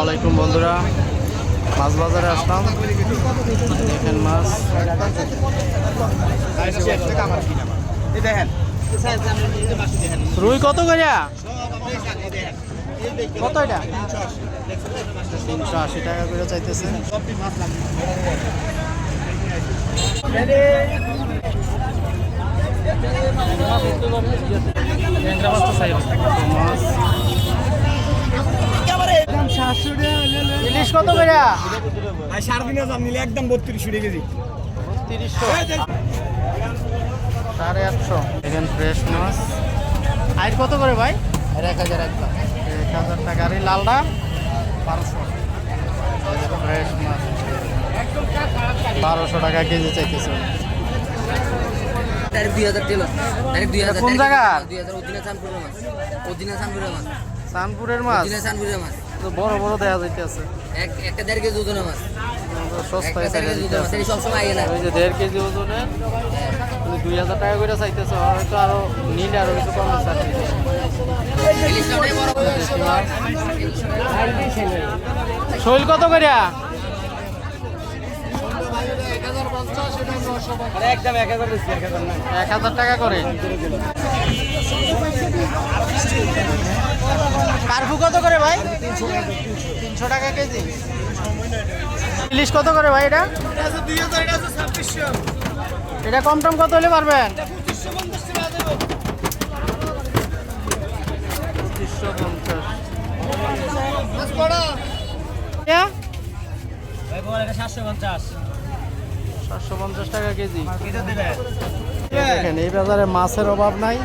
আসসালামাইকুম বন্ধুরা, মাছ বাজারে আসলাম। দেখেন মাছ রুই কত করে? কত এটা? 380 টাকা করে চাইতেছে। ইলিশ কত করে? 3,500 নিলে একদম 32 কেজি। 3200, 850। দেখেন ফ্রেশ মাছ। আইর কত করে ভাই? 1000 টাকা। আর এই লালটা 1200। ফ্রেশ মাছ 1200 টাকা কেজি চাইতেছে। কোন জায়গা? চাঁদপুরের মাছ। তো বড় বড় দেয়া যাইতেছে। একটা 1.5 কেজি ওজনের মাছ। সস্তায় সবসময় আগে না। ওই যে 1.5 কেজি ওজনের 2000 টাকা করে চাইতেছে। হয়তো আরো নিলে আরো কিছু কম আছে। শৈল কত করে? একদম 1000 বেশি, 1000 টাকা করে। কার্পু কত করে ভাই? 300 টাকা কেজি। ইলিশ কত করে ভাই এটা? এটা কম টম কত হলে পারবেন? 750 টাকা কেজি। দেখেন এই বাজারে মাছের অভাব নাই,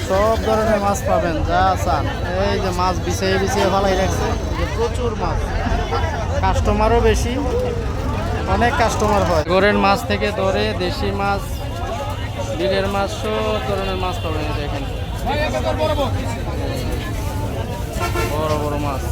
সব ধরনের মাছ পাবেন যা চান। এই যে মাছ বিছিয়ে বিছিয়ে ভালাই রাখছে, প্রচুর মাছ, কাস্টমারও বেশি, অনেক কাস্টমার হয়। গরের মাছ থেকে ধরে দেশি মাছ, বিলের মাছ, সব ধরনের মাছ পাবেন। দেখেন বড় বড় মাছ।